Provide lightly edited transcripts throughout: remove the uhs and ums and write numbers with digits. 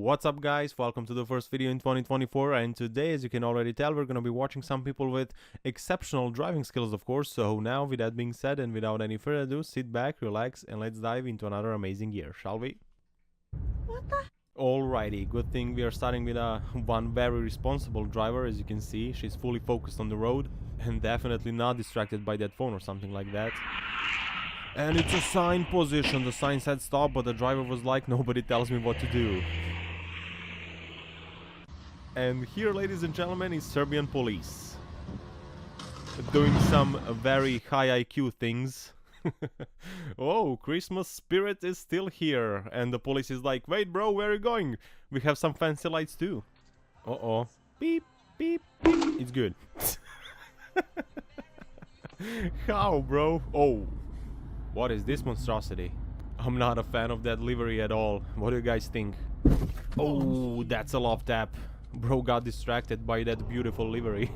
What's up guys, welcome to the first video in 2024, and today, as you can already tell, we're gonna be watching some people with exceptional driving skills, of course. So now, with that being said and without any further ado, sit back, relax, and let's dive into another amazing year, shall we? What the? Alrighty, good thing we are starting with one very responsible driver. As you can see, she's fully focused on the road and definitely not distracted by that phone or something like that. And it's a sign position. The sign said stop, but the driver was like, nobody tells me what to do. And here, ladies and gentlemen, is Serbian police. Doing some very high IQ things. Oh, Christmas spirit is still here. And the police is like, wait bro, where are you going? We have some fancy lights too. Uh-oh. Beep, beep, beep. It's good. How, bro? Oh. What is this monstrosity? I'm not a fan of that livery at all. What do you guys think? Oh, that's a love tap. Bro got distracted by that beautiful livery.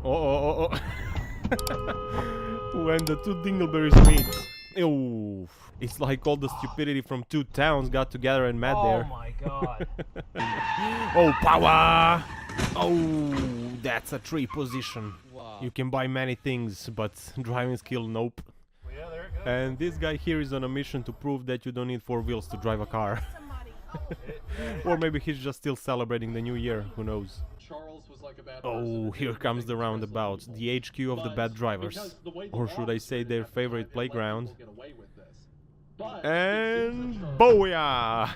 Oh. When the two dingleberries meet. Ew. It's like all the stupidity from two towns got together and met there. Oh my god. Oh, power! Oh, that's a tree position. Wow. You can buy many things, but driving skill, nope. Well, yeah, there it goes. And this guy here is on a mission to prove that you don't need 4 wheels to drive a car. Or maybe he's just still celebrating the new year, who knows. Oh, here comes the roundabout, the HQ of the bad drivers. Or should I say their favorite playground. And booyah!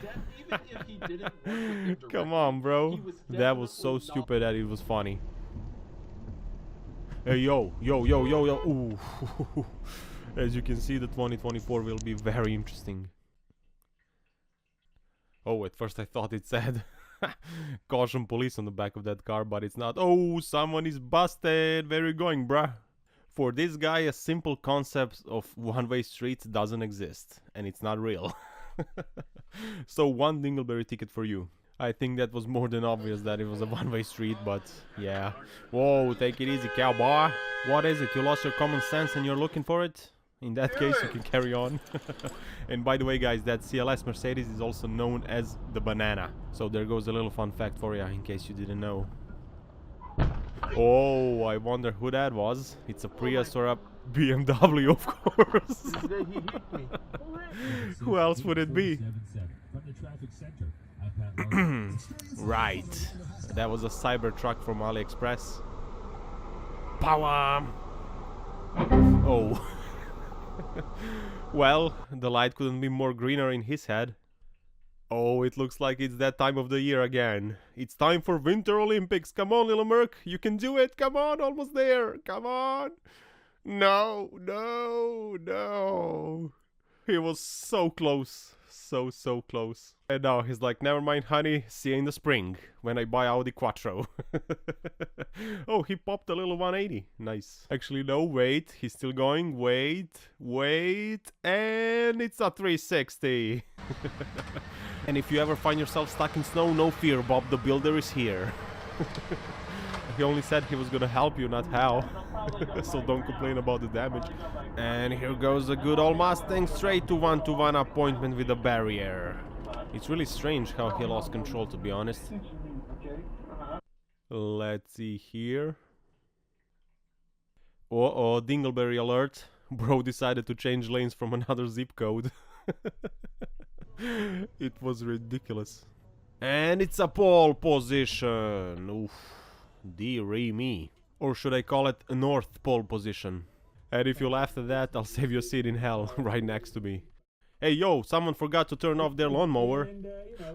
Come on, bro. That was so stupid that it was funny. Hey, yo. Ooh. As you can see, the 2024 will be very interesting. Oh, at first I thought it said caution police on the back of that car, but it's not. Oh, someone is busted. Where are you going, bruh? For this guy, a simple concept of one-way streets doesn't exist, and it's not real. So 1 dingleberry ticket for you. I think that was more than obvious that it was a one-way street, but yeah. Whoa, take it easy, cowboy. What is it? You lost your common sense and you're looking for it? In that case, you can carry on. And by the way, guys, that CLS Mercedes is also known as the banana. So there goes a little fun fact for you, in case you didn't know. Oh, I wonder who that was. It's a Prius or a BMW, of course. Who else would it be? Right. That was a Cybertruck from AliExpress. Power! Oh. Well, the light couldn't be more greener in his head. Oh, it looks like it's that time of the year again. It's time for Winter Olympics. Come on, little Merc. You can do it. Come on, almost there. Come on. No. He was so close. So close. And now he's like, never mind, honey. See you in the spring when I buy Audi Quattro. Oh, he popped a little 180. Nice. Actually, no, wait. He's still going. Wait. And it's a 360. And if you ever find yourself stuck in snow, no fear, Bob the Builder is here. He only said he was gonna help you, not how. So don't complain about the damage. And here goes a good old Mustang straight to 1-to-1 appointment with a barrier. It's really strange how he lost control, to be honest. Let's see here. Uh-oh, dingleberry alert. Bro decided to change lanes from another zip code. It was ridiculous. And it's a pole position. Oof. Dearie me. Or should I call it a North Pole position? And if you laughed at that, I'll save you a seat in hell right next to me. Hey yo, someone forgot to turn off their lawnmower.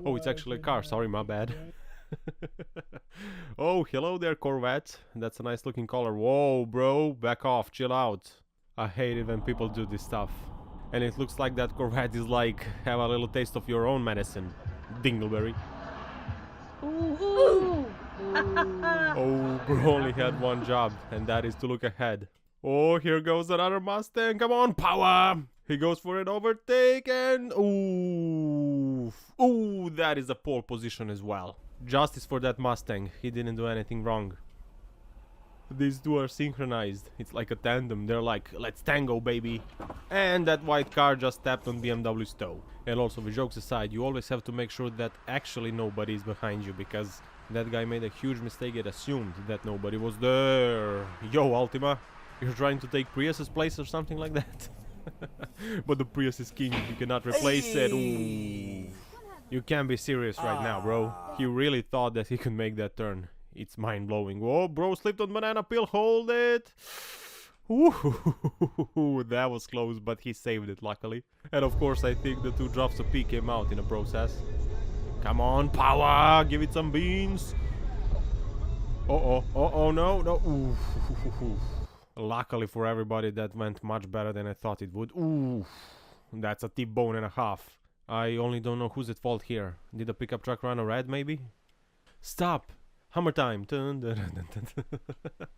Oh, it's actually a car, sorry, my bad. Oh, hello there, Corvette. That's a nice looking color. Whoa, bro, back off, chill out. I hate it when people do this stuff. And it looks like that Corvette is like, have a little taste of your own medicine, dingleberry. Ooh. Oh, bro only had one job, and that is to look ahead. Oh, here goes another Mustang. Come on, power! He goes for an overtake and... Ooh, that is a pole position as well. Justice for that Mustang. He didn't do anything wrong. These two are synchronized. It's like a tandem. They're like, let's tango, baby. And that white car just tapped on BMW's toe. And also, the jokes aside, you always have to make sure that actually nobody is behind you, because that guy made a huge mistake and assumed that nobody was there. Yo, Ultima, you're trying to take Prius's place or something like that? But the Prius is king, you cannot replace it. Ooh. You can't be serious right now, bro. He really thought that he could make that turn. It's mind-blowing. Whoa, bro, slipped on banana peel, hold it! Ooh, that was close, but he saved it, luckily. And of course, I think the 2 drops of pee came out in the process. Come on, power! Give it some beans! Uh-oh, no. Ooh. Luckily for everybody, that went much better than I thought it would. Ooh, that's a T-bone and a half. I only don't know who's at fault here. Did the pickup truck run a red, maybe? Stop! Hammer time! Dun, dun, dun, dun, dun.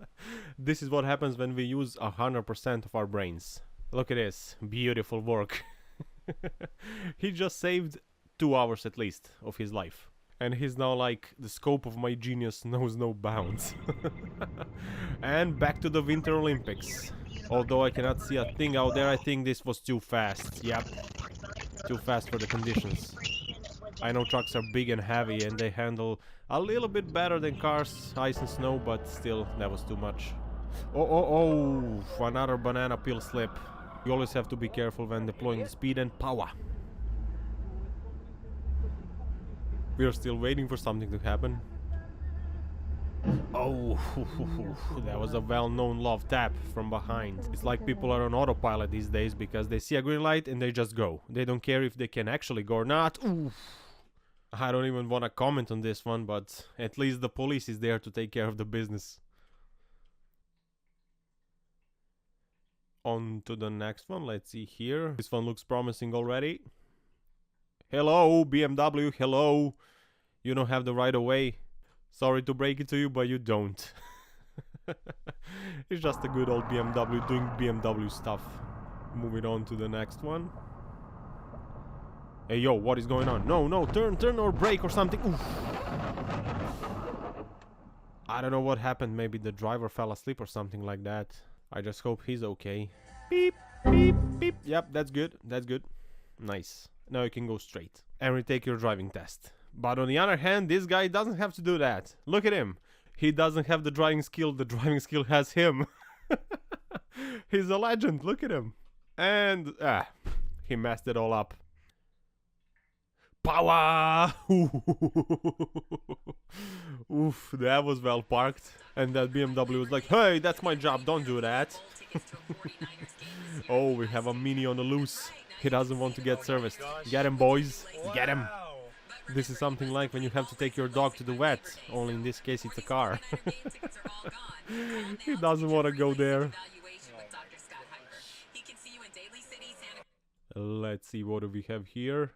This is what happens when we use 100% of our brains. Look at this. Beautiful work. He just saved 2 hours at least of his life. And he's now like, the scope of my genius knows no bounds. And back to the Winter Olympics. Although I cannot see a thing out there, I think this was too fast. Yep. Too fast for the conditions. I know trucks are big and heavy and they handle a little bit better than cars, ice and snow, but still, that was too much. Oh, another banana peel slip. You always have to be careful when deploying the speed and power. We are still waiting for something to happen. Oh, that was a well-known love tap from behind. It's like people are on autopilot these days because they see a green light and they just go. They don't care if they can actually go or not. Ooh. I don't even want to comment on this one, but at least the police is there to take care of the business. On to the next one, let's see here. This one looks promising already. Hello, BMW, hello. You don't have the right of way. Sorry to break it to you, but you don't. It's just a good old BMW doing BMW stuff. Moving on to the next one. Hey, yo, what is going on? No, turn or brake or something. Oof. I don't know what happened. Maybe the driver fell asleep or something like that. I just hope he's okay. Beep, beep, beep. Yep, that's good. That's good. Nice. Now you can go straight and retake your driving test. But on the other hand, this guy doesn't have to do that. Look at him. He doesn't have the driving skill. The driving skill has him. He's a legend. Look at him. And he messed it all up. Power! Oof, that was well parked. And that BMW was like, hey, that's my job, don't do that. Oh, we have a Mini on the loose. He doesn't want to get serviced. Get him, boys. Get him. This is something like when you have to take your dog to the vet. Only in this case it's a car. He doesn't want to go there. Let's see, what do we have here?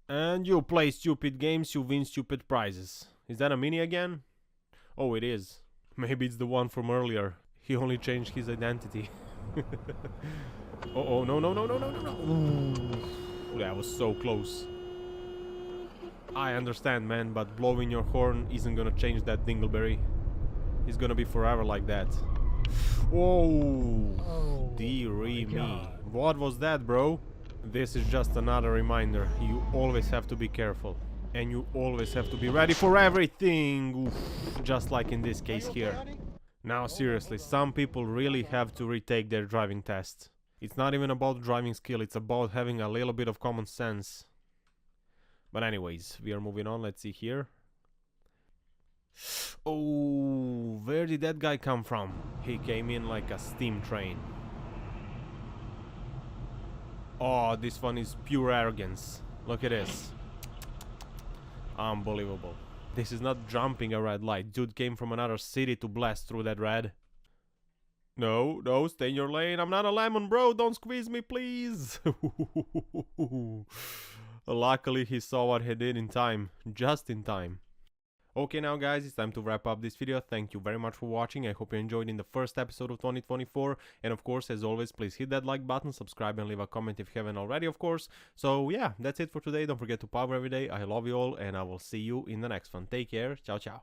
And you play stupid games, you win stupid prizes. Is that a Mini again? Oh, it is. Maybe it's the one from earlier. He only changed his identity. Oh, no. Ooh, that was so close. I understand, man, but blowing your horn isn't gonna change that dingleberry. He's gonna be forever like that. Oh, dearie me. What was that, bro? This is just another reminder. You always have to be careful. And you always have to be ready for everything. Oof, just like in this case here. Now seriously, some people really have to retake their driving test. It's not even about driving skill, it's about having a little bit of common sense. But anyways, we are moving on. Let's see here. Oh, where did that guy come from? He came in like a steam train. Oh, this one is pure arrogance. Look at this. Unbelievable. This is not jumping a red light. Dude came from another city to blast through that red. No, stay in your lane. I'm not a lemon, bro. Don't squeeze me, please. Luckily, he saw what he did in time. Just in time. Okay, now guys, it's time to wrap up this video. Thank you very much for watching. I hope you enjoyed in the first episode of 2024. And of course, as always, please hit that like button, subscribe and leave a comment if you haven't already, of course. So yeah, that's it for today. Don't forget to power every day. I love you all and I will see you in the next one. Take care. Ciao, ciao.